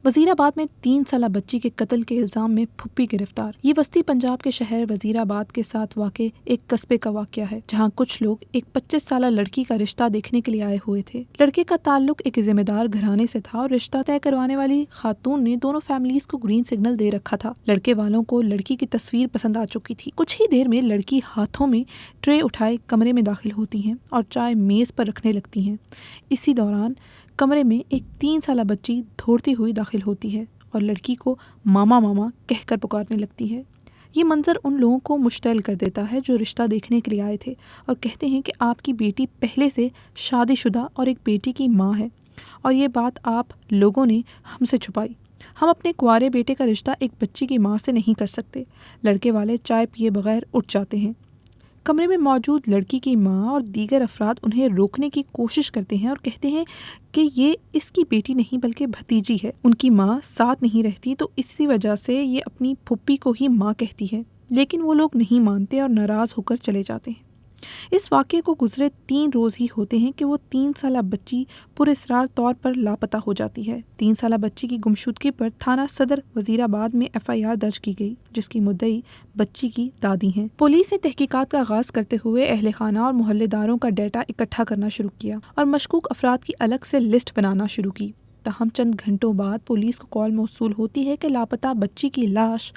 وزیر آباد میں 3 سالہ بچی کے قتل کے الزام میں پھپھی گرفتار۔ یہ وسطی پنجاب کے شہر وزیر آباد کے ساتھ واقع ایک قصبے کا واقعہ ہے، جہاں کچھ لوگ ایک 25 سالہ لڑکی کا رشتہ دیکھنے کے لیے آئے ہوئے تھے۔ لڑکے کا تعلق ایک ذمہ دار گھرانے سے تھا اور رشتہ طے کروانے والی خاتون نے دونوں فیملیز کو گرین سگنل دے رکھا تھا۔ لڑکے والوں کو لڑکی کی تصویر پسند آ چکی تھی۔ کچھ ہی دیر میں لڑکی ہاتھوں میں ٹرے اٹھائے کمرے میں داخل ہوتی ہیں اور چائے میز پر رکھنے لگتی ہیں۔ اسی دوران کمرے میں ایک 3 سالہ بچی دوڑتی ہوئی داخل ہوتی ہے اور لڑکی کو ماما ماما کہہ کر پکارنے لگتی ہے۔ یہ منظر ان لوگوں کو مشتعل کر دیتا ہے جو رشتہ دیکھنے کے لیے آئے تھے اور کہتے ہیں کہ آپ کی بیٹی پہلے سے شادی شدہ اور ایک بیٹی کی ماں ہے، اور یہ بات آپ لوگوں نے ہم سے چھپائی۔ ہم اپنے کنوارے بیٹے کا رشتہ ایک بچی کی ماں سے نہیں کر سکتے۔ لڑکے والے چائے پیے بغیر اٹھ جاتے ہیں۔ کمرے میں موجود لڑکی کی ماں اور دیگر افراد انہیں روکنے کی کوشش کرتے ہیں اور کہتے ہیں کہ یہ اس کی بیٹی نہیں بلکہ بھتیجی ہے۔ ان کی ماں ساتھ نہیں رہتی تو اسی وجہ سے یہ اپنی پھپھی کو ہی ماں کہتی ہے، لیکن وہ لوگ نہیں مانتے اور ناراض ہو کر چلے جاتے ہیں۔ اس واقعے کو گزرے 3 روز ہی ہوتے ہیں کہ وہ 3 سالہ بچی پراسرار طور پر لاپتہ ہو جاتی ہے۔ 3 سالہ بچی کی گمشدگی پر تھانہ صدر وزیر آباد میں FIR درج کی گئی، جس کی مدعی بچی کی دادی ہیں۔ پولیس نے تحقیقات کا آغاز کرتے ہوئے اہل خانہ اور محلے داروں کا ڈیٹا اکٹھا کرنا شروع کیا اور مشکوک افراد کی الگ سے لسٹ بنانا شروع کی۔ تاہم چند گھنٹوں بعد پولیس کو کال موصول ہوتی ہے کہ لاپتہ بچی کی لاش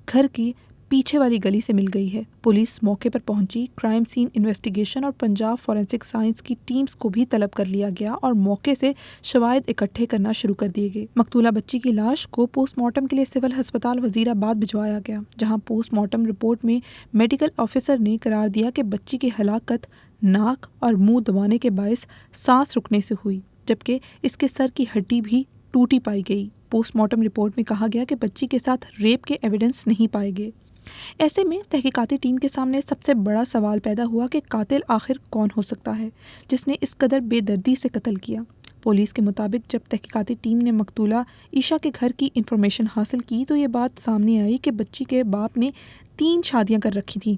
گھر کی پیچھے والی گلی سے مل گئی ہے۔ پولیس موقع پر پہنچی، کرائم سین انویسٹیگیشن اور پنجاب فورینسک سائنس کی ٹیمز کو بھی طلب کر لیا گیا اور موقع سے شواہد اکٹھے کرنا شروع کر دیے گئے۔ مقتولہ بچی کی لاش کو پوسٹ مارٹم کے لیے سول ہسپتال وزیر آباد بھجوایا گیا، جہاں پوسٹ مارٹم رپورٹ میں میڈیکل آفیسر نے قرار دیا کہ بچی کی ہلاکت ناک اور منہ دبانے کے باعث سانس رکنے سے ہوئی، جبکہ اس کے سر کی ہڈی بھی ٹوٹی پائی گئی۔ پوسٹ مارٹم رپورٹ میں کہا گیا کہ بچی کے ساتھ ریپ کے ایویڈنس نہیں پائے گئے۔ ایسے میں تحقیقاتی ٹیم کے سامنے سب سے بڑا سوال پیدا ہوا کہ قاتل آخر کون ہو سکتا ہے جس نے اس قدر بے دردی سے قتل کیا۔ پولیس کے مطابق جب تحقیقاتی ٹیم نے مقتولہ عائشہ کے گھر کی انفارمیشن حاصل کی تو یہ بات سامنے آئی کہ بچی کے باپ نے 3 شادیاں کر رکھی تھیں۔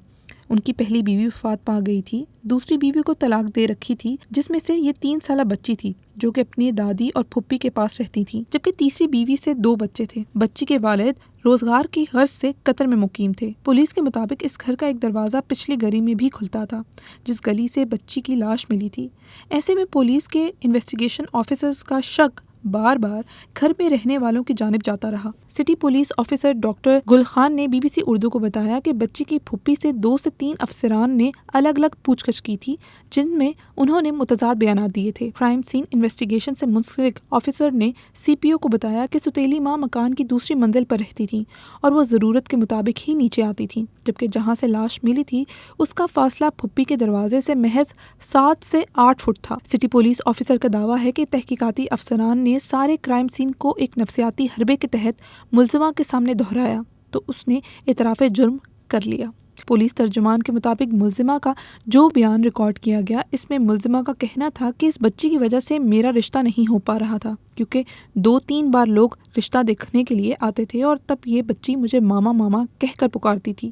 ان کی پہلی بیوی وفات پا گئی تھی، دوسری بیوی کو طلاق دے رکھی تھی، جس میں سے یہ 3 سالہ بچی تھی جو کہ اپنی دادی اور پھپھی کے پاس رہتی تھی، جبکہ تیسری بیوی سے 2 بچے تھے۔ بچی کے والد روزگار کی غرض سے قطر میں مقیم تھے۔ پولیس کے مطابق اس گھر کا ایک دروازہ پچھلی گلی میں بھی کھلتا تھا جس گلی سے بچی کی لاش ملی تھی۔ ایسے میں پولیس کے انویسٹیگیشن آفیسرز کا شک بار بار گھر میں رہنے والوں کی جانب جاتا رہا۔ سٹی پولیس آفیسر ڈاکٹر گل خان نے BBC اردو کو بتایا کہ بچی کی پھپھی سے 2 سے 3 افسران نے الگ الگ پوچھ گچھ کی تھی، جن میں انہوں نے متضاد بیانات دیے تھے۔ کرائم سین انویسٹیگیشن سے منسلک آفیسر نے CPO کو بتایا کہ سوتیلی ماں مکان کی دوسری منزل پر رہتی تھیں اور وہ ضرورت کے مطابق ہی نیچے آتی تھیں، جبکہ جہاں سے لاش ملی تھی اس کا فاصلہ پھپھی کے دروازے سے محض 7 سے 8 فٹ تھا۔ سٹی پولیس آفیسر کا دعویٰ ہے کہ تحقیقاتی افسران نے سارے کرائم سین کو ایک نفسیاتی حربے کے تحت ملزمہ کے سامنے دہرایا تو اس نے اعتراف جرم کر لیا۔ پولیس ترجمان کے مطابق ملزمہ کا جو بیان ریکارڈ کیا گیا اس میں ملزمہ کا کہنا تھا کہ اس بچی کی وجہ سے میرا رشتہ نہیں ہو پا رہا تھا، کیونکہ 2-3 بار لوگ رشتہ دیکھنے کے لیے آتے تھے اور تب یہ بچی مجھے ماما ماما کہہ کر پکارتی تھی،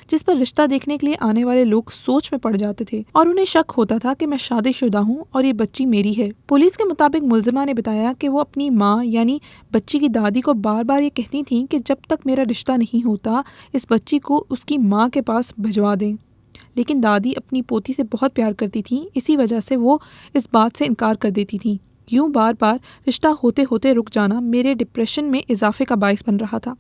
جس پر رشتہ دیکھنے کے لیے آنے والے لوگ سوچ میں پڑ جاتے تھے اور انہیں شک ہوتا تھا کہ میں شادی شدہ ہوں اور یہ بچی میری ہے۔ پولیس کے مطابق ملزمہ نے بتایا کہ وہ اپنی ماں یعنی بچی کی دادی کو بار بار یہ کہتی تھیں کہ جب تک میرا رشتہ نہیں ہوتا اس بچی کو اس کی ماں کے پاس بھجوا دیں، لیکن دادی اپنی پوتی سے بہت پیار کرتی تھیں، اسی وجہ سے وہ اس بات سے انکار کر دیتی تھیں۔ یوں بار بار رشتہ ہوتے ہوتے رک جانا میرے ڈپریشن میں اضافے کا باعث بن رہا تھا۔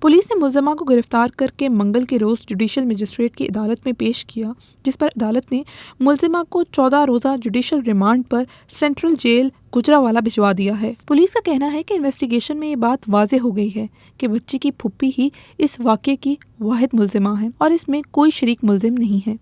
پولیس نے ملزمہ کو گرفتار کر کے منگل کے روز جوڈیشل مجسٹریٹ کی عدالت میں پیش کیا، جس پر عدالت نے ملزمہ کو 14 روزہ جوڈیشل ریمانڈ پر سینٹرل جیل گجرانوالہ بھجوا دیا ہے۔ پولیس کا کہنا ہے کہ انویسٹیگیشن میں یہ بات واضح ہو گئی ہے کہ بچی کی پھپھی ہی اس واقعے کی واحد ملزمہ ہے اور اس میں کوئی شریک ملزم نہیں ہے۔